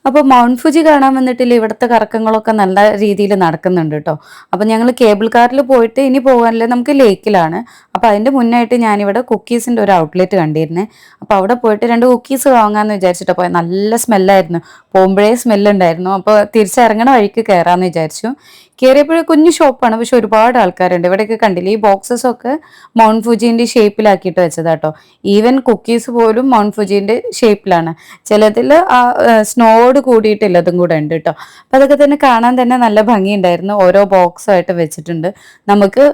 അപ്പോൾ mount Fuji കാണാൻ വന്നിട്ടില്ല, ഇവിടുത്തെ കറക്കങ്ങളൊക്കെ നല്ല രീതിയിൽ നടക്കുന്നുണ്ട് കേട്ടോ. അപ്പോൾ ഞങ്ങൾ കേബിൾ കാറിൽ പോയിട്ട് ഇനി പോകാനില്ല, നമുക്ക് ലേക്കിലാണ്. അപ്പോൾ അതിൻ്റെ മുന്നായിട്ട് ഞാനിവിടെ കുക്കീസിൻ്റെ ഒരു ഔട്ട്ലെറ്റ് കണ്ടിരുന്നേ. അപ്പോൾ അവിടെ പോയിട്ട് 2 കുക്കീസ് വാങ്ങാമെന്ന് വിചാരിച്ചിട്ട് പോയത്. നല്ല സ്മെല്ലായിരുന്നു, പോകുമ്പോഴേ സ്മെല്ലുണ്ടായിരുന്നു. അപ്പോൾ തിരിച്ചിറങ്ങണ വഴിക്ക് കയറാമെന്ന് വിചാരിച്ചു. കയറിയപ്പോഴേ കുഞ്ഞു ഷോപ്പാണ്, പക്ഷെ ഒരുപാട് ആൾക്കാരുണ്ട്. ഇവിടെയൊക്കെ കണ്ടില്ലേ, ഈ ബോക്സസ് ഒക്കെ മൗണ്ട് ഫുജീൻ്റെ ഷേപ്പിലാക്കിയിട്ട് വെച്ചതാട്ടോ. ഈവൻ കുക്കീസ് പോലും മൗണ്ട് ഫുജീൻ്റെ ഷേപ്പിലാണ്. ചിലതിൽ ആ സ്നോയോട് കൂടിയിട്ടുള്ളതും കൂടെ ഉണ്ട് കേട്ടോ. അപ്പം അതൊക്കെ തന്നെ കാണാൻ തന്നെ നല്ല ഭംഗിയുണ്ടായിരുന്നു. ഓരോ ബോക്സായിട്ട് വെച്ചിട്ടുണ്ട്. നമുക്ക്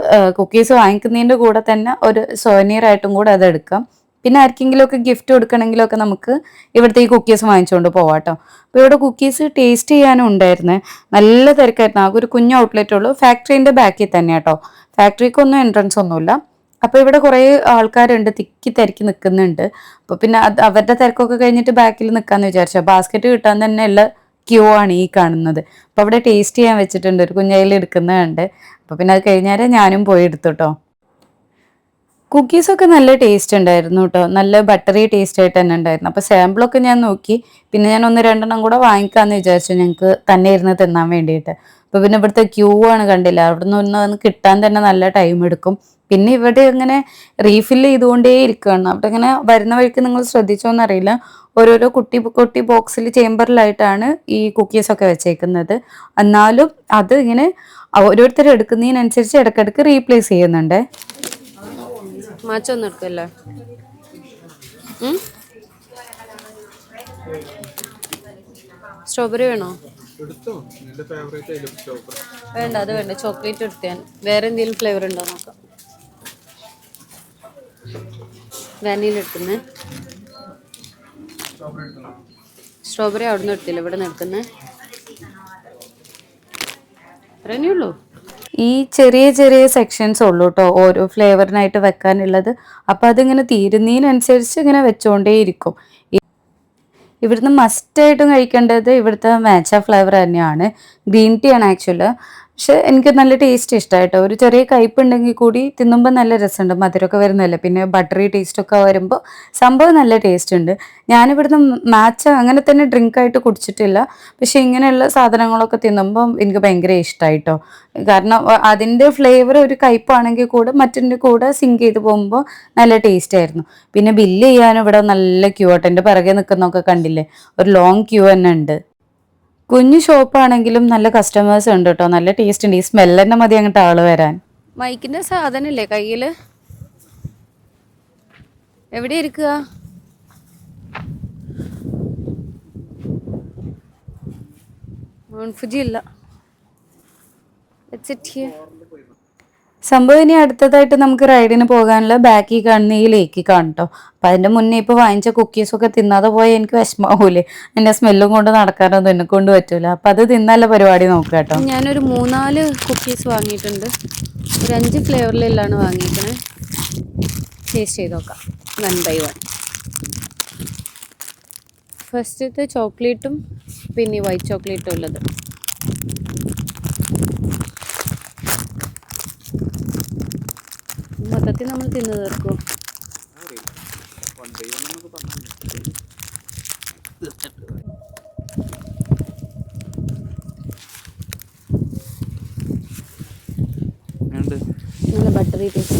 കുക്കീസ് വാങ്ങിക്കുന്നതിൻ്റെ കൂടെ തന്നെ ഒരു സോനിയർ ആയിട്ടും കൂടെ അത് എടുക്കാം. പിന്നെ ആർക്കെങ്കിലുമൊക്കെ ഗിഫ്റ്റ് കൊടുക്കണമെങ്കിലൊക്കെ നമുക്ക് ഇവിടുത്തെ ഈ കുക്കീസ് വാങ്ങിച്ചുകൊണ്ട് പോവാം കേട്ടോ. അപ്പോൾ ഇവിടെ കുക്കീസ് ടേസ്റ്റ് ചെയ്യാനും ഉണ്ടായിരുന്നു. നല്ല തിരക്കായിരുന്നു. ആകെ ഒരു കുഞ്ഞു ഔട്ട്ലെറ്റ് ഉള്ളൂ, ഫാക്ടറീൻ്റെ ബാക്കിൽ തന്നെ കേട്ടോ. ഫാക്ടറിക്കൊന്നും എൻട്രൻസ് ഒന്നുമില്ല. അപ്പോൾ ഇവിടെ കുറേ ആൾക്കാരുണ്ട്, തിക്കി തിരക്കി നിൽക്കുന്നുണ്ട്. അപ്പോൾ പിന്നെ അവരുടെ തിരക്കൊക്കെ കഴിഞ്ഞിട്ട് ബാക്കിൽ നിൽക്കാമെന്ന് വിചാരിച്ചു. ബാസ്ക്കറ്റ് കിട്ടാൻ തന്നെ ഉള്ള ക്യൂ ആണ് ഈ കാണുന്നത്. അപ്പോൾ അവിടെ ടേസ്റ്റ് ചെയ്യാൻ വെച്ചിട്ടുണ്ട്, ഒരു കുഞ്ഞയിൽ എടുക്കുന്നുണ്ട്. അപ്പോൾ പിന്നെ അത് കഴിഞ്ഞാൽ ഞാനും പോയി എടുത്തു കേട്ടോ. കുക്കീസൊക്കെ നല്ല ടേസ്റ്റ് ഉണ്ടായിരുന്നു കേട്ടോ, നല്ല ബട്ടറി ടേസ്റ്റ് ആയിട്ട് തന്നെ ഉണ്ടായിരുന്നു. അപ്പോൾ സാമ്പിളൊക്കെ ഞാൻ നോക്കി, പിന്നെ ഞാൻ 1-2 കൂടെ വാങ്ങിക്കാമെന്ന് വിചാരിച്ചു, ഞങ്ങൾക്ക് തന്നെ ഇരുന്ന് തിന്നാൻ വേണ്ടിയിട്ട്. അപ്പോൾ പിന്നെ ഇവിടുത്തെ ക്യൂ ആണ് കണ്ടില്ല, അവിടെ നിന്ന് ഒന്ന് കിട്ടാൻ തന്നെ നല്ല ടൈം എടുക്കും. പിന്നെ ഇവിടെ ഇങ്ങനെ റീഫില്ല് ചെയ്തുകൊണ്ടേ ഇരിക്കുകയാണ്. അവിടെ ഇങ്ങനെ വരുന്ന വഴിക്ക് നിങ്ങൾ ശ്രദ്ധിച്ചോന്നറിയില്ല, ഓരോരോ കുട്ടി കുട്ടി ബോക്സിൽ ചേമ്പറിലായിട്ടാണ് ഈ കുക്കീസൊക്കെ വെച്ചേക്കുന്നത്. എന്നാലും അത് ഇങ്ങനെ ഓരോരുത്തർ എടുക്കുന്നതിനനുസരിച്ച് ഇടയ്ക്കിടയ്ക്ക് റീപ്ലേസ് ചെയ്യുന്നുണ്ട്. മാച്ചൊന്നും എടുക്കല്ലേ? സ്ട്രോബെറി വേണോ? വേണ്ട, അത് വേണ്ട, ചോക്ലേറ്റ് എടുത്ത് ഞാൻ. വേറെ എന്തെങ്കിലും ഫ്ലേവർ ഉണ്ടോ നോക്കാം. വാനില എടുക്കുന്നേ. സ്ട്രോബെറി അവിടെ നിന്ന് എടുത്തില്ല, ഇവിടെ നിന്ന് എടുക്കുന്നേ. അത്രേ ഉള്ളൂ. ഈ ചെറിയ ചെറിയ സെക്ഷൻസ് ഉള്ളൂ കേട്ടോ ഓരോ ഫ്ലേവറിനായിട്ട് വെക്കാനുള്ളത്. അപ്പം അതിങ്ങനെ തീരുന്നതിനനുസരിച്ച് ഇങ്ങനെ വെച്ചുകൊണ്ടേയിരിക്കും. ഇവിടുന്ന് മസ്റ്റായിട്ടും കഴിക്കേണ്ടത് ഇവിടുത്തെ മാച്ച ഫ്ലേവർ തന്നെയാണ്. ഗ്രീൻ ടീ ആണ് ആക്ച്വലി. പക്ഷെ എനിക്ക് നല്ല ടേസ്റ്റ് ഇഷ്ടമായിട്ടോ. ഒരു ചെറിയ കയ്പ് ഉണ്ടെങ്കിൽ കൂടി തിന്നുമ്പോൾ നല്ല രസമുണ്ട്, മധുരമൊക്കെ വരുന്നതല്ലേ, പിന്നെ ബട്ടറി ടേസ്റ്റൊക്കെ വരുമ്പോൾ സംഭവം നല്ല ടേസ്റ്റ് ഉണ്ട്. ഞാനിവിടുന്ന് മാച്ച അങ്ങനെ തന്നെ ഡ്രിങ്ക് ആയിട്ട് കുടിച്ചിട്ടില്ല, പക്ഷെ ഇങ്ങനെയുള്ള സാധനങ്ങളൊക്കെ തിന്നുമ്പോൾ എനിക്ക് ഭയങ്കര ഇഷ്ടമായിട്ടോ. കാരണം അതിൻ്റെ ഫ്ലേവർ ഒരു കയ്പാണെങ്കിൽ കൂടെ മറ്റിൻ്റെ കൂടെ സിങ്ക് ചെയ്ത് പോകുമ്പോൾ നല്ല ടേസ്റ്റ് ആയിരുന്നു. പിന്നെ ബില്ല് ചെയ്യാനും ഇവിടെ നല്ല ക്യൂ ആട്ടോ. എൻ്റെ പിറകെ നിൽക്കുന്നതൊക്കെ കണ്ടില്ലേ, ഒരു ലോങ് ക്യൂ തന്നെ ഉണ്ട്. കുഞ്ഞു ഷോപ്പാണെങ്കിലും നല്ല കസ്റ്റമേഴ്സ് ഉണ്ട് കേട്ടോ, നല്ല ടേസ്റ്റ് ഉണ്ട്. ഈ സ്മെല്ല് തന്നെ മതി അങ്ങോട്ട് ആള് വരാൻ. മൈക്കിന്റെ സാധനം ഇല്ലേ കയ്യില്? എവിടെ ഇരിക്കുക? മൗണ്ട് ഫുജി ഇല്ല. സംഭവം ഇനി അടുത്തതായിട്ട് നമുക്ക് റൈഡിന് പോകാനുള്ള ബാക്കിൽ കാണുന്ന ഈ ലേക്ക് കാണട്ടോ. അപ്പം അതിൻ്റെ മുന്നേ ഇപ്പോൾ വാങ്ങിച്ച കുക്കീസൊക്കെ തിന്നാതെ പോയാൽ എനിക്ക് വിഷമാവൂലേ, എൻ്റെ സ്മെല്ലും കൊണ്ട് നടക്കാനൊന്നും എന്നെ കൊണ്ട് പറ്റൂല. അപ്പം അത് തിന്നാനുള്ള പരിപാടി നോക്കുക കേട്ടോ. ഞാനൊരു 3-4 കുക്കീസ് വാങ്ങിയിട്ടുണ്ട്, ഒരു 5 ഫ്ലേവറിലാണ് വാങ്ങിയിരിക്കണേ. ടേസ്റ്റ് ചെയ്ത് നോക്കാം 1 by 1. ഫസ്റ്റത്തെ ചോക്ലേറ്റും പിന്നെ വൈറ്റ് ചോക്ലേറ്റും ഉള്ളത്. മൊത്തത്തിൽ നമ്മൾ തിന്നു തീർക്കും. നല്ല ബട്ടറി ടേസ്റ്റ്.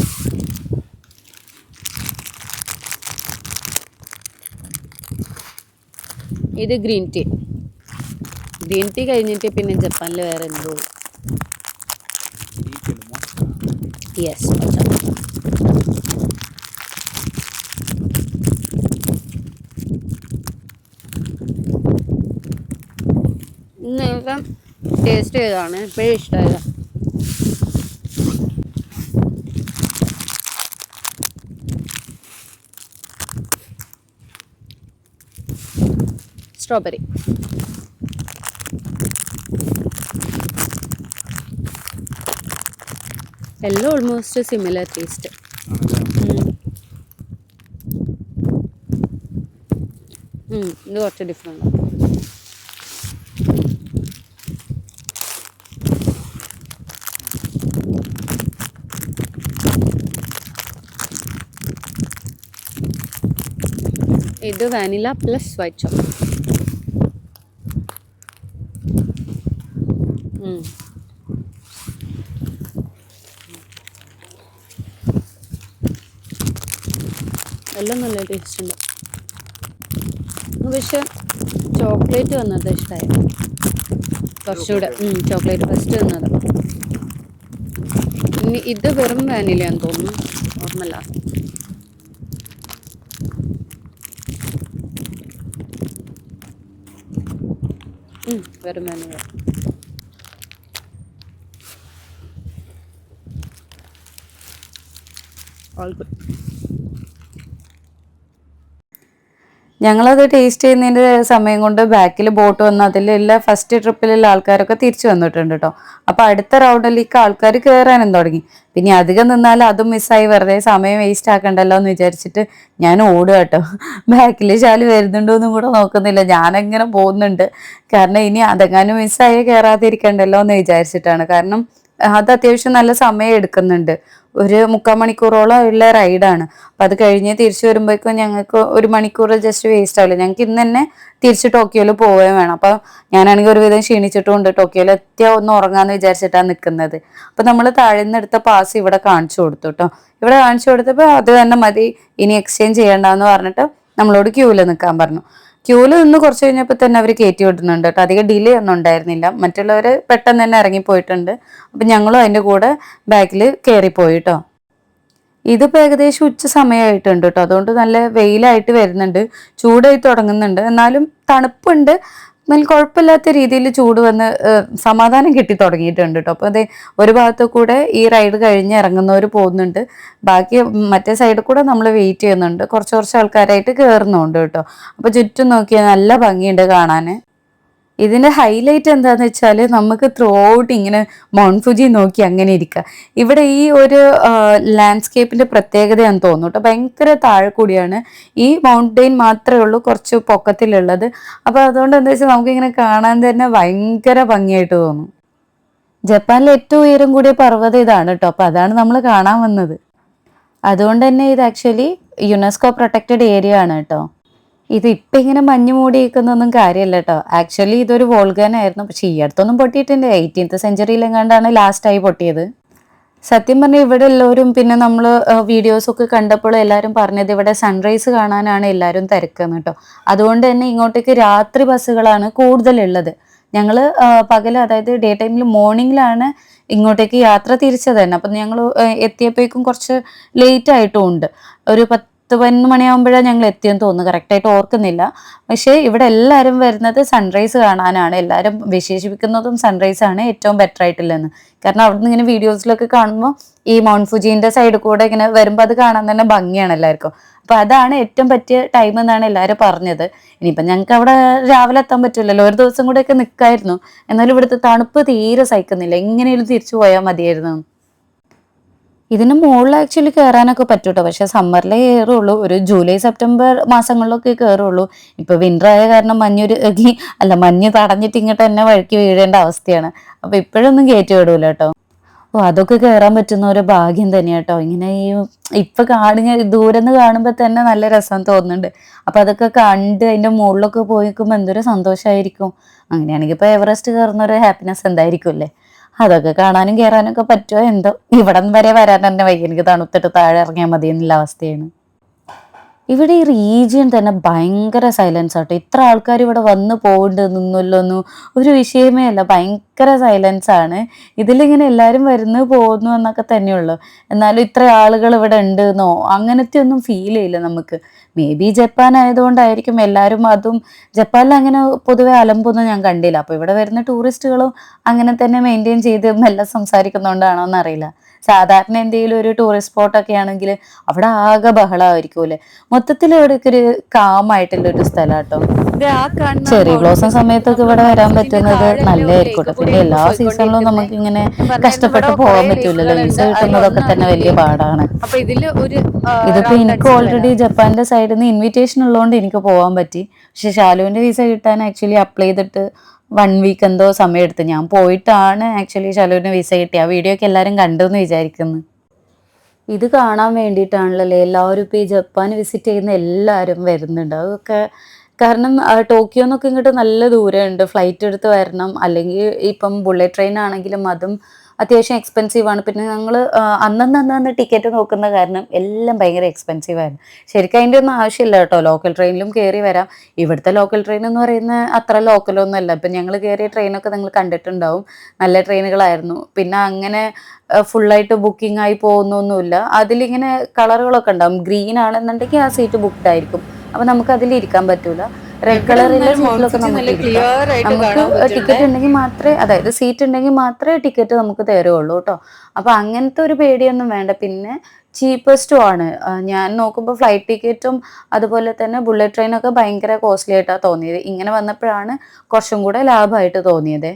ഇത് ഗ്രീൻ ടീ. ഗ്രീൻ ടീ കഴിഞ്ഞിട്ട് പിന്നെ ജപ്പാനിൽ വേറെ എന്തോ. യെസ്, ഇന്നൊക്കെ ടേസ്റ്റ് ചെയ്തതാണ്, ഇപ്പോഴും ഇഷ്ടമായത്. സ്ട്രോബെറി. എല്ലാം ഓൾമോസ്റ്റ് സിമിലർ ടേസ്റ്റ്. ഇത് കുറച്ച് ഡിഫറെൻ്റ്. ഇത് വാനില പ്ലസ് വൈറ്റ് ചോക്ലേറ്റ്. എല്ലാം നല്ല ടേസ്റ്റ് ഉണ്ട്. പക്ഷെ ചോക്ലേറ്റ് വന്നത് ഇഷ്ടമായി കുറച്ചുകൂടെ. ചോക്ലേറ്റ് ഫസ്റ്റ് വന്നത്. ഇനി ഇത് വെറും വാനിലയാന്ന് തോന്നുന്നു, ഓർമ്മല്ല. വെറും വാനില. All good. ഞങ്ങളത് ടേസ്റ്റ് ചെയ്യുന്നതിൻ്റെ സമയം കൊണ്ട് ബാക്കിൽ ബോട്ട് വന്ന് അതിലെല്ലാം ഫസ്റ്റ് ട്രിപ്പിലുള്ള ആൾക്കാരൊക്കെ തിരിച്ചു വന്നിട്ടുണ്ട് കേട്ടോ. അപ്പോൾ അടുത്ത റൗണ്ടിലേക്ക് ആൾക്കാർ കയറാനും തുടങ്ങി. പിന്നെ അധികം നിന്നാൽ അതും മിസ്സായി വെറുതെ സമയം വേസ്റ്റ് ആക്കണ്ടല്ലോ എന്ന് വിചാരിച്ചിട്ട് ഞാൻ ഓടുക കേട്ടോ. ബാക്കിൽ ശാലു വരുന്നുണ്ടോ എന്നും കൂടെ നോക്കുന്നില്ല, ഞാനങ്ങനെ പോകുന്നുണ്ട്. കാരണം ഇനി അതെങ്ങാനും മിസ്സായി കയറാതിരിക്കണ്ടല്ലോ എന്ന് വിചാരിച്ചിട്ടാണ്. കാരണം അത് അത്യാവശ്യം നല്ല സമയം എടുക്കുന്നുണ്ട്. ഒരു 3/4 മണിക്കൂറോളം ഉള്ള റൈഡാണ്. അപ്പം അത് കഴിഞ്ഞ് തിരിച്ചു വരുമ്പോഴേക്കും ഞങ്ങൾക്ക് 1 മണിക്കൂർ ജസ്റ്റ് വേസ്റ്റ് ആവില്ല. ഞങ്ങൾക്ക് ഇന്ന് തന്നെ തിരിച്ച് ടോക്കിയോയിൽ പോവുകയും വേണം. അപ്പം ഞാനാണെങ്കിൽ ഒരുവിധം ക്ഷീണിച്ചിട്ടുണ്ട്. ടോക്കിയോയിൽ എത്തിയാൽ ഒന്ന് ഉറങ്ങാമെന്ന് വിചാരിച്ചിട്ടാണ് നിൽക്കുന്നത്. അപ്പം നമ്മൾ താഴെ നിന്ന് എടുത്ത പാസ് ഇവിടെ കാണിച്ചു കൊടുത്തു കേട്ടോ. ഇവിടെ കാണിച്ചു കൊടുത്തപ്പോൾ അത് തന്നെ മതി, ഇനി എക്സ്ചേഞ്ച് ചെയ്യേണ്ടെന്ന് പറഞ്ഞിട്ട് നമ്മളോട് ക്യൂവിൽ നിൽക്കാൻ പറഞ്ഞു. ക്യൂവിൽ നിന്ന് കുറച്ച് കഴിഞ്ഞപ്പോൾ തന്നെ അവർ കയറ്റി വിടുന്നുണ്ട് കേട്ടോ. അധികം ഡിലേ ഒന്നും ഉണ്ടായിരുന്നില്ല. മറ്റുള്ളവർ പെട്ടെന്ന് തന്നെ ഇറങ്ങിപ്പോയിട്ടുണ്ട്. അപ്പം ഞങ്ങളും അതിൻ്റെ കൂടെ ബാക്കിൽ കയറിപ്പോയി കേട്ടോ. ഇതിപ്പോൾ ഏകദേശം ഉച്ച സമയമായിട്ടുണ്ട് കേട്ടോ. അതുകൊണ്ട് നല്ല വെയിലായിട്ട് വരുന്നുണ്ട്, ചൂടായി തുടങ്ങുന്നുണ്ട്. എന്നാലും തണുപ്പുണ്ട്, എന്നാൽ കുഴപ്പമില്ലാത്ത രീതിയിൽ ചൂട് വന്ന് സമാധാനം കിട്ടി തുടങ്ങിയിട്ടുണ്ട് കേട്ടോ. അപ്പോൾ അതെ, ഒരു ഭാഗത്തു കൂടെ ഈ റൈഡ് കഴിഞ്ഞ് ഇറങ്ങുന്നവർ പോകുന്നുണ്ട്, ബാക്കി മറ്റേ സൈഡിൽ കൂടെ നമ്മൾ വെയിറ്റ് ചെയ്യുന്നുണ്ട്. കുറച്ച് ആൾക്കാരായിട്ട് കയറുന്നുണ്ട് കേട്ടോ. അപ്പോൾ ചുറ്റും നോക്കിയാൽ നല്ല ഭംഗിയുണ്ട് കാണാൻ. ഇതിൻ്റെ ഹൈലൈറ്റ് എന്താണെന്ന് വെച്ചാൽ നമുക്ക് ത്രൂ ഔട്ട് ഇങ്ങനെ മൗണ്ട് ഫുജി നോക്കി അങ്ങനെ ഇരിക്കുക. ഇവിടെ ഈ ഒരു ലാൻഡ്സ്കേപ്പിൻ്റെ പ്രത്യേകതയാണെന്ന് തോന്നുന്നു കേട്ടോ. ഭയങ്കര താഴെ കൂടിയാണ്, ഈ മൗണ്ടെയിൻ മാത്രമേ ഉള്ളൂ കുറച്ച് പൊക്കത്തിലുള്ളത്. അപ്പോൾ അതുകൊണ്ട് എന്താ വെച്ചാൽ നമുക്കിങ്ങനെ കാണാൻ തന്നെ ഭയങ്കര ഭംഗിയായിട്ട് തോന്നും. ജപ്പാനിലെ ഏറ്റവും ഉയരം കൂടിയ പർവ്വതം ഇതാണ് കേട്ടോ. അപ്പോൾ അതാണ് നമ്മൾ കാണാൻ വന്നത്. അതുകൊണ്ട് തന്നെ ഇത് ആക്ച്വലി യുനെസ്കോ പ്രൊട്ടക്റ്റഡ് ഏരിയ ആണ് കേട്ടോ. ഇത് ഇപ്പം ഇങ്ങനെ മഞ്ഞ് മൂടിയിരിക്കുന്നൊന്നും കാര്യമല്ല കേട്ടോ. ആക്ച്വലി ഇതൊരു വോൾഗാനായിരുന്നു. പക്ഷേ ഈ അടുത്തൊന്നും പൊട്ടിയിട്ടില്ല. 18th സെഞ്ചുറിയിലെങ്ങാണ്ടാണ് ലാസ്റ്റായി പൊട്ടിയത്. സത്യം പറഞ്ഞാൽ ഇവിടെ എല്ലാവരും, പിന്നെ നമ്മൾ വീഡിയോസൊക്കെ കണ്ടപ്പോൾ എല്ലാവരും പറഞ്ഞത് ഇവിടെ സൺറൈസ് കാണാനാണ് എല്ലാവരും തിരക്കുന്നത് കേട്ടോ. അതുകൊണ്ട് തന്നെ ഇങ്ങോട്ടേക്ക് രാത്രി ബസ്സുകളാണ് കൂടുതലുള്ളത്. ഞങ്ങൾ പകൽ, അതായത് ഡേ ടൈമിൽ മോർണിംഗിലാണ് ഇങ്ങോട്ടേക്ക് യാത്ര തിരിച്ചത് തന്നെ. അപ്പം ഞങ്ങൾ എത്തിയപ്പോഴേക്കും കുറച്ച് ലേറ്റ് ആയിട്ടും ഉണ്ട്. ഒരു 10-11 മണിയാകുമ്പോഴാണ് ഞങ്ങൾ എത്തിയെന്ന് തോന്നുന്നു, കറക്റ്റായിട്ട് ഓർക്കുന്നില്ല. പക്ഷേ ഇവിടെ എല്ലാവരും വരുന്നത് സൺറൈസ് കാണാനാണ്. എല്ലാവരും വിശേഷിപ്പിക്കുന്നതും സൺറൈസ് ആണ് ഏറ്റവും ബെറ്റർ ആയിട്ടുള്ളതെന്ന്. കാരണം അവിടെ നിന്ന് ഇങ്ങനെ വീഡിയോസിലൊക്കെ കാണുമ്പോൾ ഈ മൗണ്ട് ഫുജീൻ്റെ സൈഡിൽ കൂടെ ഇങ്ങനെ വരുമ്പോൾ അത് കാണാൻ തന്നെ ഭംഗിയാണ് എല്ലാവർക്കും. അപ്പോൾ അതാണ് ഏറ്റവും പറ്റിയ ടൈം എന്നാണ് എല്ലാവരും പറഞ്ഞത്. ഇനിയിപ്പം ഞങ്ങൾക്ക് അവിടെ രാവിലെ എത്താൻ പറ്റില്ലല്ലോ, ഒരു ദിവസം കൂടെയൊക്കെ നിൽക്കായിരുന്നു. എന്നാലും ഇവിടുത്തെ തണുപ്പ് തീരെ സഹിക്കുന്നില്ല, എങ്ങനെയും തിരിച്ചു പോയാൽ മതിയായിരുന്നു. ഇതിന് മുകളിൽ ആക്ച്വലി കയറാനൊക്കെ പറ്റും കേട്ടോ. പക്ഷേ സമ്മറിലേ കയറുള്ളൂ, ഒരു ജൂലൈ സെപ്റ്റംബർ മാസങ്ങളിലൊക്കെ കയറുള്ളൂ. ഇപ്പോൾ വിൻ്റർ ആയ കാരണം മഞ്ഞ് തടഞ്ഞിട്ട് ഇങ്ങോട്ട് തന്നെ വഴുക്കി വീഴേണ്ട അവസ്ഥയാണ്. അപ്പോൾ ഇപ്പോഴൊന്നും കയറ്റി വിടൂല കേട്ടോ. അതൊക്കെ കയറാൻ പറ്റുന്ന ഒരു ഭാഗ്യം തന്നെയാണ് കേട്ടോ. ഇങ്ങനെ ഇപ്പം ദൂരെ നിന്ന് കാണുമ്പോൾ തന്നെ നല്ല രസം തോന്നുന്നുണ്ട്. അപ്പം അതൊക്കെ കണ്ട് അതിൻ്റെ മുകളിലൊക്കെ പോയി നിൽക്കുമ്പോൾ എന്തൊരു സന്തോഷമായിരിക്കും. അങ്ങനെയാണെങ്കിൽ ഇപ്പോൾ എവറസ്റ്റ് കയറുന്ന ഒരു ഹാപ്പിനെസ് എന്തായിരിക്കും അല്ലേ. അതൊക്കെ കാണാനും കയറാനൊക്കെ പറ്റുമോ എന്തോ. ഇവിടം വരെ വരാൻ തന്നെ വയ്യ, എനിക്ക് തണുത്തിട്ട് താഴെ ഇറങ്ങിയാൽ മതി എന്നുള്ള അവസ്ഥയാണ്. ഇവിടെ ഈ റീജിയൻ തന്നെ ഭയങ്കര സൈലൻസ് ആട്ടോ. ഇത്ര ആൾക്കാർ ഇവിടെ വന്ന് പോകേണ്ടതൊന്നുമില്ലൊന്നും ഒരു വിഷയമേ അല്ല, ഭയങ്കര സൈലൻസ് ആണ്. ഇതിലിങ്ങനെ എല്ലാവരും വരുന്നു പോകുന്നു എന്നൊക്കെ തന്നെയുള്ളൂ. എന്നാലും ഇത്ര ആളുകൾ ഇവിടെ ഉണ്ട് എന്നോ അങ്ങനത്തെ ഒന്നും ഫീൽ ചെയ്യില്ല നമുക്ക്. മേ ബി ജപ്പാൻ ആയതുകൊണ്ടായിരിക്കും എല്ലാവരും. അതും ജപ്പാനിൽ അങ്ങനെ പൊതുവെ അലമ്പൊന്നും ഞാൻ കണ്ടില്ല. അപ്പോൾ ഇവിടെ വരുന്ന ടൂറിസ്റ്റുകളും അങ്ങനെ തന്നെ മെയിൻറ്റെയിൻ ചെയ്ത് മെല്ലെ സംസാരിക്കുന്നതുകൊണ്ടാണോ എന്നറിയില്ല. സാധാരണ എന്തെങ്കിലും ഒരു ടൂറിസ്റ്റ് സ്പോട്ടൊക്കെ ആണെങ്കിൽ അവിടെ ആകെ ബഹളമായിരിക്കും അല്ലേ. മൊത്തത്തിൽ ഇവിടെയൊക്കെ ഒരു കാമായിട്ടുള്ളൊരു സ്ഥലം കേട്ടോ. ചെറി ബ്ലോസം സമയത്തൊക്കെ ഇവിടെ വരാൻ പറ്റുന്നത് നല്ലതായിരിക്കും. പിന്നെ എല്ലാ സീസണിലും നമുക്ക് ഇങ്ങനെ കഷ്ടപ്പെട്ട് പോകാൻ പറ്റൂലല്ലോ. വിസ കിട്ടുന്നതൊക്കെ തന്നെ വലിയ പാടാണ്. ഇതിപ്പോ എനിക്ക് ഓൾറെഡി ജപ്പാന്റെ സൈഡിൽ നിന്ന് ഇൻവിറ്റേഷൻ ഉള്ളതുകൊണ്ട് എനിക്ക് പോകാൻ പറ്റി. പക്ഷെ ശാലുവിന്റെ വിസ കിട്ടാൻ ആക്ച്വലി അപ്ലൈ ചെയ്തിട്ട് 1 വീക്ക് എന്തോ സമയം എടുത്ത്. ഞാൻ പോയിട്ടാണ് ആക്ച്വലി ശാലുവിന് വിസ കിട്ടി. ആ വീഡിയോ ഒക്കെ എല്ലാവരും കണ്ടു എന്ന് വിചാരിക്കുന്നു. ഇത് കാണാൻ വേണ്ടിയിട്ടാണല്ലോ എല്ലാവരും ഇപ്പോൾ ഈ ജപ്പാൻ വിസിറ്റ് ചെയ്യുന്ന എല്ലാവരും വരുന്നുണ്ട്. അതൊക്കെ കാരണം ടോക്കിയോ എന്നൊക്കെ ഇങ്ങോട്ട് നല്ല ദൂരമുണ്ട്, ഫ്ലൈറ്റ് എടുത്ത് വരണം. അല്ലെങ്കിൽ ഇപ്പം ബുള്ളറ്റ് ട്രെയിൻ ആണെങ്കിലും അതും അത്യാവശ്യം എക്സ്പെൻസീവ് ആണ്. പിന്നെ ഞങ്ങൾ അന്നന്ന് ടിക്കറ്റ് നോക്കുന്ന കാരണം എല്ലാം ഭയങ്കര എക്സ്പെൻസീവ് ആയിരുന്നു. ശരിക്കും അതിൻ്റെ ഒന്നും ആവശ്യമില്ല കേട്ടോ, ലോക്കൽ ട്രെയിനിലും കയറി വരാം. ഇവിടുത്തെ ലോക്കൽ ട്രെയിൻ എന്ന് പറയുന്നത് അത്ര ലോക്കലൊന്നും അല്ല. ഇപ്പം ഞങ്ങൾ കയറിയ ട്രെയിനൊക്കെ നിങ്ങൾ കണ്ടിട്ടുണ്ടാവും, നല്ല ട്രെയിനുകളായിരുന്നു. പിന്നെ അങ്ങനെ ഫുള്ളായിട്ട് ബുക്കിംഗ് ആയി പോകുന്നൊന്നുമില്ല. അതിലിങ്ങനെ കളറുകളൊക്കെ ഉണ്ടാവും. ഗ്രീൻ ആണെന്നുണ്ടെങ്കിൽ ആ സീറ്റ് ബുക്ക്ഡ് ആയിരിക്കും, അപ്പം നമുക്ക് അതിലിരിക്കാൻ പറ്റൂല. റെഡ് കളറിലെ സീറ്റിലൊക്കെ നമുക്ക് ഇരിക്കാം. നമുക്ക് ടിക്കറ്റ് ഉണ്ടെങ്കിൽ മാത്രമേ, അതായത് സീറ്റ് ഉണ്ടെങ്കിൽ മാത്രമേ ടിക്കറ്റ് നമുക്ക് തരുള്ളൂ കേട്ടോ. അപ്പോൾ അങ്ങനത്തെ ഒരു പേടിയൊന്നും വേണ്ട. പിന്നെ ചീപ്പസ്റ്റും ആണ്. ഞാൻ നോക്കുമ്പോൾ ഫ്ലൈറ്റ് ടിക്കറ്റും അതുപോലെ തന്നെ ബുള്ളറ്റ് ട്രെയിനൊക്കെ ഭയങ്കര കോസ്റ്റ്ലി ആയിട്ടാണ് തോന്നിയത്. ഇങ്ങനെ വന്നപ്പോഴാണ് കുറച്ചും കൂടെ ലാഭമായിട്ട് തോന്നിയത്.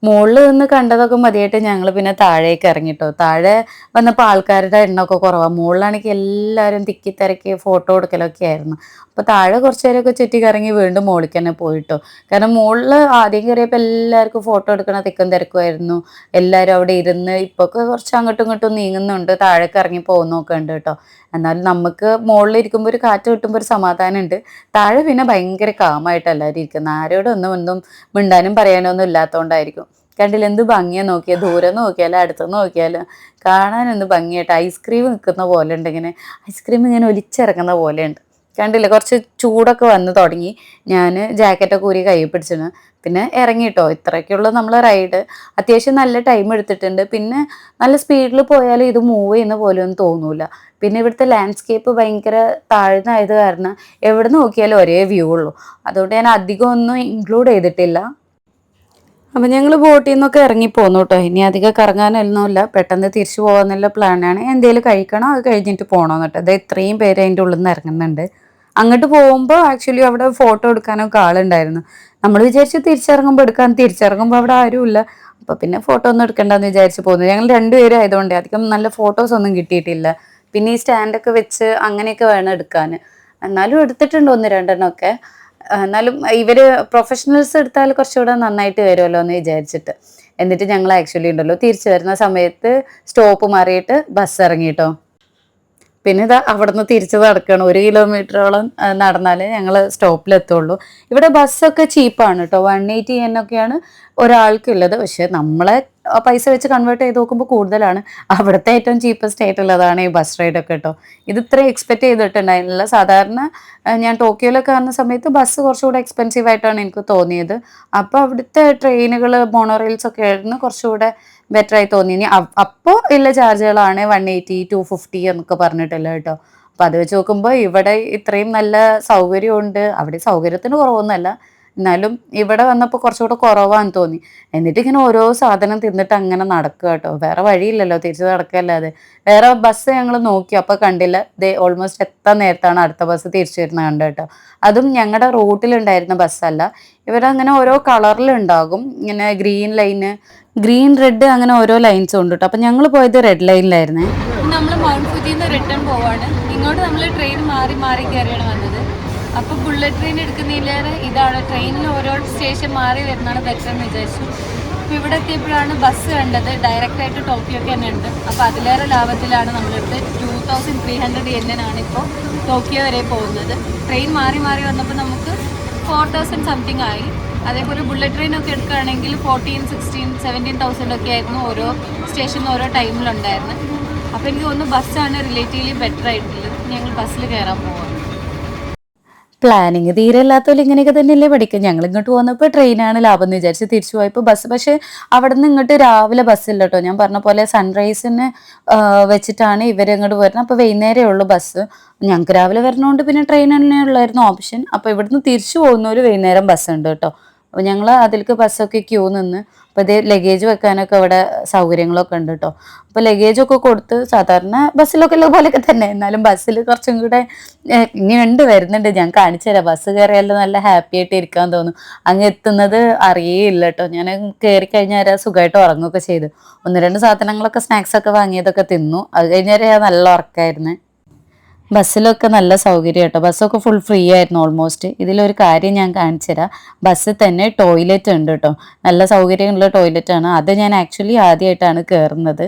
മുകളിൽ നിന്ന് കണ്ടതൊക്കെ മതിയായിട്ട് ഞങ്ങൾ പിന്നെ താഴേക്ക് ഇറങ്ങിട്ടോ. താഴെ വന്നപ്പോൾ ആൾക്കാരുടെ എണ്ണമൊക്കെ കുറവാണ്. മുകളിലാണെങ്കിൽ എല്ലാവരും തിക്കി തിരക്കി ഫോട്ടോ എടുക്കലൊക്കെ ആയിരുന്നു. അപ്പോൾ താഴെ കുറച്ച് നേരമൊക്കെ ചുറ്റി കറങ്ങി വീണ്ടും മുകളിലേക്ക് തന്നെ പോയിട്ടോ. കാരണം മുകളിൽ ആദ്യം കയറിയപ്പോൾ എല്ലാവർക്കും ഫോട്ടോ എടുക്കണ തിക്കും തിരക്കുമായിരുന്നു. എല്ലാവരും അവിടെ ഇരുന്ന് ഇപ്പോൾ ഒക്കെ കുറച്ച് അങ്ങോട്ടും ഇങ്ങോട്ടും നീങ്ങുന്നുണ്ട്, താഴേക്ക് ഇറങ്ങി പോകുന്നൊക്കെ ഉണ്ട് കേട്ടോ. എന്നാലും നമുക്ക് മുകളിൽ ഇരിക്കുമ്പോൾ ഒരു കാറ്റ് കിട്ടുമ്പോൾ ഒരു സമാധാനം ഉണ്ട്. താഴെ പിന്നെ ഭയങ്കര കാമായിട്ട് എല്ലാവരും ഇരിക്കുന്നത്. ആരോടൊന്നും മിണ്ടാനും പറയാനോ ഒന്നും ഇല്ലാത്തതുകൊണ്ടായിരിക്കും. കണ്ടില്ല എന്ത് ഭംഗിയാ, നോക്കിയാൽ ദൂരെ നോക്കിയാലും അടുത്തുനിന്ന് നോക്കിയാലും കാണാൻ എന്ത് ഭംഗിയായിട്ട്. ഐസ്ക്രീം നിൽക്കുന്ന പോലെ ഉണ്ട്, ഇങ്ങനെ ഐസ്ക്രീം ഇങ്ങനെ ഒലിച്ചിറങ്ങുന്ന പോലെ ഉണ്ട്. കണ്ടില്ല, കുറച്ച് ചൂടൊക്കെ വന്ന് തുടങ്ങി. ഞാൻ ജാക്കറ്റൊക്കെ ഊരി കൈ പിടിച്ചിന് പിന്നെ ഇറങ്ങിട്ടോ. ഇത്രയൊക്കെയുള്ളൂ നമ്മളെ റൈഡ്. അത്യാവശ്യം നല്ല ടൈം എടുത്തിട്ടുണ്ട്. പിന്നെ നല്ല സ്പീഡിൽ പോയാലും ഇത് മൂവ് ചെയ്യുന്ന പോലെ ഒന്നും തോന്നൂല. പിന്നെ ഇവിടുത്തെ ലാൻഡ്സ്കേപ്പ് ഭയങ്കര താഴ്ന്നായത് കാരണം എവിടെ നോക്കിയാലും ഒരേ വ്യൂ ഉള്ളൂ. അതുകൊണ്ട് ഞാൻ അധികം ഒന്നും ഇൻക്ലൂഡ് ചെയ്തിട്ടില്ല. അപ്പം ഞങ്ങൾ ബോട്ടിൽ നിന്നൊക്കെ ഇറങ്ങി പോന്നു കേട്ടോ. ഇനി അധികം കറങ്ങാനൊന്നുമില്ല, പെട്ടെന്ന് തിരിച്ചു പോകാന്നുള്ള പ്ലാനാണ്. എന്തെങ്കിലും കഴിക്കണം, അത് കഴിഞ്ഞിട്ട് പോകണമെന്ന് കേട്ടോ. അത് ഇത്രയും പേര് അതിൻ്റെ ഉള്ളിൽ നിന്ന് ഇറങ്ങുന്നുണ്ട്. അങ്ങോട്ട് പോകുമ്പോൾ ആക്ച്വലി അവിടെ ഫോട്ടോ എടുക്കാനൊക്കെ ആളുണ്ടായിരുന്നു. നമ്മൾ വിചാരിച്ച് തിരിച്ചിറങ്ങുമ്പോൾ എടുക്കാൻ, തിരിച്ചിറങ്ങുമ്പോൾ അവിടെ ആരുമില്ല. അപ്പോൾ പിന്നെ ഫോട്ടോ ഒന്നും എടുക്കണ്ടെന്ന് വിചാരിച്ച് പോകുന്നു. ഞങ്ങൾ രണ്ടുപേരും ആയതുകൊണ്ട് അധികം നല്ല ഫോട്ടോസ് ഒന്നും കിട്ടിയിട്ടില്ല. പിന്നെ ഈ സ്റ്റാൻഡൊക്കെ വെച്ച് അങ്ങനെയൊക്കെ വേണം എടുക്കാൻ. എന്നാലും എടുത്തിട്ടുണ്ട് ഒന്ന് രണ്ടെണ്ണമൊക്കെ. എന്നാലും ഇവര് പ്രൊഫഷണൽസ് എടുത്താൽ കുറച്ചുകൂടെ നന്നായിട്ട് വരുമല്ലോ എന്ന് വിചാരിച്ചിട്ട്. എന്നിട്ട് ഞങ്ങൾ ആക്ച്വലി ഉണ്ടല്ലോ തിരിച്ചു വരുന്ന സമയത്ത് സ്റ്റോപ്പ് മാറിയിട്ട് ബസ് ഇറങ്ങിട്ടോ. പിന്നെ ഇതാ അവിടെ നിന്ന് തിരിച്ച് നടക്കണം. 1 കിലോമീറ്ററോളം നടന്നാലേ ഞങ്ങൾ സ്റ്റോപ്പിലെത്തുള്ളൂ. ഇവിടെ ബസ്സൊക്കെ ചീപ്പാണ് കേട്ടോ. 180 എന്നൊക്കെയാണ് ഒരാൾക്കുള്ളത്. പക്ഷെ നമ്മളെ പൈസ വെച്ച് കൺവേർട്ട് ചെയ്ത് നോക്കുമ്പോൾ കൂടുതലാണ്. അവിടുത്തെ ഏറ്റവും ചീപ്പസ്റ്റ് ആയിട്ടുള്ളതാണ് ഈ ബസ് റൈഡൊക്കെ കേട്ടോ. ഇത് ഇത്രയും എക്സ്പെക്റ്റ് ചെയ്തിട്ടുണ്ടായിരുന്നില്ല. സാധാരണ ഞാൻ ടോക്കിയോയിലൊക്കെ വന്ന സമയത്ത് ബസ് കുറച്ചുകൂടെ എക്സ്പെൻസീവ് ആയിട്ടാണ് എനിക്ക് തോന്നിയത്. അപ്പോൾ അവിടുത്തെ ട്രെയിനുകൾ, മോണോറെയിൽസ് ഒക്കെ ആയിരുന്നു കുറച്ചുകൂടെ ബെറ്റർ ആയി തോന്നി. ഇനി അപ്പോൾ ഉള്ള ചാർജുകളാണ് 180, 250 എന്നൊക്കെ പറഞ്ഞിട്ടില്ല കേട്ടോ. അപ്പോൾ അത് വെച്ച് നോക്കുമ്പോൾ ഇവിടെ ഇത്രയും നല്ല സൗകര്യമുണ്ട്. അവിടെ സൗകര്യത്തിന് കുറവൊന്നുമല്ല, എന്നാലും ഇവിടെ വന്നപ്പോൾ കുറച്ചുകൂടെ കുറവാന്ന് തോന്നി. എന്നിട്ട് ഇങ്ങനെ ഓരോ സാധനം തിന്നിട്ട് അങ്ങനെ നടക്കുക കേട്ടോ. വേറെ വഴിയില്ലല്ലോ, തിരിച്ച് നടക്കല്ലാതെ. വേറെ ബസ് ഞങ്ങൾ നോക്കി, അപ്പോൾ കണ്ടില്ല. ഓൾമോസ്റ്റ് എത്താൻ നേരത്താണ് അടുത്ത ബസ് തിരിച്ചു വരുന്നത് കണ്ടു കേട്ടോ. അതും ഞങ്ങളുടെ റൂട്ടിലുണ്ടായിരുന്ന ബസ്സല്ല. ഇവരങ്ങനെ ഓരോ കളറിലുണ്ടാകും. ഇങ്ങനെ ഗ്രീൻ ലൈന്, ഗ്രീൻ റെഡ്, അങ്ങനെ ഓരോ ലൈൻസും ഉണ്ട് കേട്ടോ. അപ്പം ഞങ്ങൾ പോയത് റെഡ് ലൈനിലായിരുന്നേ. നമ്മൾ മൗണ്ട് ഫുജിയിൽ നിന്ന് റിട്ടേൺ പോവാണ്. ഇങ്ങോട്ട് നമ്മൾ ട്രെയിൻ മാറി മാറി കയറിയാണ് വന്നത്. അപ്പോൾ ബുള്ളറ്റ് ട്രെയിൻ എടുക്കുന്നില്ലേറെ ഇതാണ്, ട്രെയിനിൽ ഓരോ സ്റ്റേഷൻ മാറി വരുന്നതാണ് ബെറ്റർ എന്ന് വിചാരിച്ചു. അപ്പോൾ ഇവിടെ എത്തിയപ്പോഴാണ് ബസ് കണ്ടത്. ഡയറക്റ്റായിട്ട് ടോക്കിയോക്ക് തന്നെ ഉണ്ട്. അപ്പോൾ അതിലേറെ ലാഭത്തിലാണ് നമ്മളെടുത്ത് 2300 യെന്നാണ് ഇപ്പോൾ ടോക്കിയോ വരെ പോകുന്നത്. ട്രെയിൻ മാറി മാറി വന്നപ്പോൾ നമുക്ക് 4000 സംതിങ് ആയി. അതേപോലെ ബുള്ളറ്റ് ട്രെയിനൊക്കെ എടുക്കുകയാണെങ്കിൽ 14, 16, 17,000 ഒക്കെ ആയിരുന്നു ഓരോ സ്റ്റേഷനും ഓരോ ടൈമിലുണ്ടായിരുന്നത്. അപ്പോൾ എനിക്ക് തോന്നുന്നു ബസ്സാണ് റിലേറ്റീവ്ലി ബെറ്റർ ആയിട്ടുള്ളത്. ഞങ്ങൾ ബസ്സിൽ കയറാൻ പോവാം. പ്ലാനിങ് തീരെ ഇല്ലാത്തവരും ഇങ്ങനെയൊക്കെ തന്നെയല്ലേ പഠിക്കും. ഞങ്ങൾ ഇങ്ങോട്ട് പോകുന്നപ്പോൾ ട്രെയിനാണ് ലാഭം എന്ന് വിചാരിച്ച് തിരിച്ചു പോയപ്പോൾ ബസ്. പക്ഷേ അവിടെ നിന്ന് ഇങ്ങോട്ട് രാവിലെ ബസ്സില്ല കേട്ടോ. ഞാൻ പറഞ്ഞ പോലെ സൺറൈസിന് വെച്ചിട്ടാണ് ഇവരിങ്ങോട്ട് വരുന്നത്. അപ്പോൾ വൈകുന്നേരമേ ഉള്ളൂ ബസ്. ഞങ്ങൾക്ക് രാവിലെ വരണോണ്ട് പിന്നെ ട്രെയിൻ തന്നെ ഉള്ളായിരുന്നു ഓപ്ഷൻ. അപ്പോൾ ഇവിടുന്ന് തിരിച്ചു പോകുന്നവർ വൈകുന്നേരം ബസ് ഉണ്ട് കേട്ടോ. അപ്പോൾ ഞങ്ങൾ അതിലേക്ക് ബസ്സൊക്കെ ക്യൂ നിന്ന്. അപ്പോൾ ഇതേ ലഗേജ് വെക്കാനൊക്കെ ഇവിടെ സൗകര്യങ്ങളൊക്കെ ഉണ്ട് കേട്ടോ. അപ്പോൾ ലഗേജൊക്കെ കൊടുത്ത് സാധാരണ ബസ്സിലൊക്കെ ഉള്ള പോലെയൊക്കെ തന്നെ, എന്നാലും ബസ്സിൽ കുറച്ചും കൂടെ ഇനിയുണ്ട്, വരുന്നുണ്ട്. ഞാൻ കാണിച്ചു തരാം. ബസ് കയറിയാലും നല്ല ഹാപ്പി ആയിട്ട് ഇരിക്കാൻ തോന്നും. അങ്ങ് എത്തുന്നത് അറിയേയില്ല കേട്ടോ. ഞാൻ കയറി കഴിഞ്ഞാൽ സുഖമായിട്ട് ഉറങ്ങുകയൊക്കെ ചെയ്തു. 1-2 സാധനങ്ങളൊക്കെ സ്നാക്സൊക്കെ വാങ്ങിയതൊക്കെ തിന്നു. അത് കഴിഞ്ഞാൽ നല്ല ഉറക്കമായിരുന്നു. ബസ്സിലൊക്കെ നല്ല സൗകര്യം കേട്ടോ. ബസ്സൊക്കെ ഫുൾ ഫ്രീ ആയിരുന്നു ഓൾമോസ്റ്റ്. ഇതിലൊരു കാര്യം ഞാൻ കാണിച്ചു തരാം. ബസ്സിൽ തന്നെ ടോയ്ലറ്റ് ഉണ്ട് കേട്ടോ. നല്ല സൗകര്യമുള്ള ടോയ്ലറ്റാണ്. അത് ഞാൻ ആക്ച്വലി ആദ്യമായിട്ടാണ് കയറുന്നത്.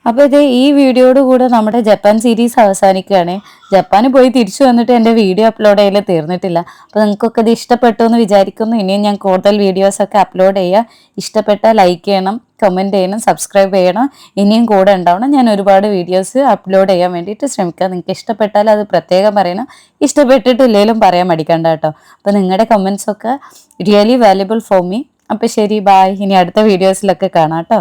അപ്പോൾ ഇത് ഈ വീഡിയോയോട് കൂടെ നമ്മുടെ ജപ്പാൻ സീരീസ് അവസാനിക്കുകയാണ്. ജപ്പാന് പോയി തിരിച്ചു വന്നിട്ട് എൻ്റെ വീഡിയോ അപ്ലോഡ് ചെയ്യൽ തീർന്നിട്ടില്ല. അപ്പോൾ നിങ്ങൾക്കൊക്കെ ഇത് ഇഷ്ടപ്പെട്ടു എന്ന് വിചാരിക്കുന്നു. ഇനിയും ഞാൻ കൂടുതൽ വീഡിയോസൊക്കെ അപ്ലോഡ് ചെയ്യുക. ഇഷ്ടപ്പെട്ടാൽ ലൈക്ക് ചെയ്യണം, കമൻറ്റ് ചെയ്യണം, സബ്സ്ക്രൈബ് ചെയ്യണം. ഇനിയും കൂടെ ഉണ്ടാവണം. ഞാൻ ഒരുപാട് വീഡിയോസ് അപ്ലോഡ് ചെയ്യാൻ വേണ്ടിയിട്ട് ശ്രമിക്കാം. നിങ്ങൾക്ക് ഇഷ്ടപ്പെട്ടാൽ അത് പ്രത്യേകം പറയണം. ഇഷ്ടപ്പെട്ടിട്ടില്ലെങ്കിലും പറയാൻ മടിക്കണ്ട കേട്ടോ. അപ്പോൾ നിങ്ങളുടെ കമൻസൊക്കെ റിയലി വാല്യുബിൾ ഫോർ മീ. അപ്പോൾ ശരി, ബായ്. ഇനി അടുത്ത വീഡിയോസിലൊക്കെ കാണാം കേട്ടോ.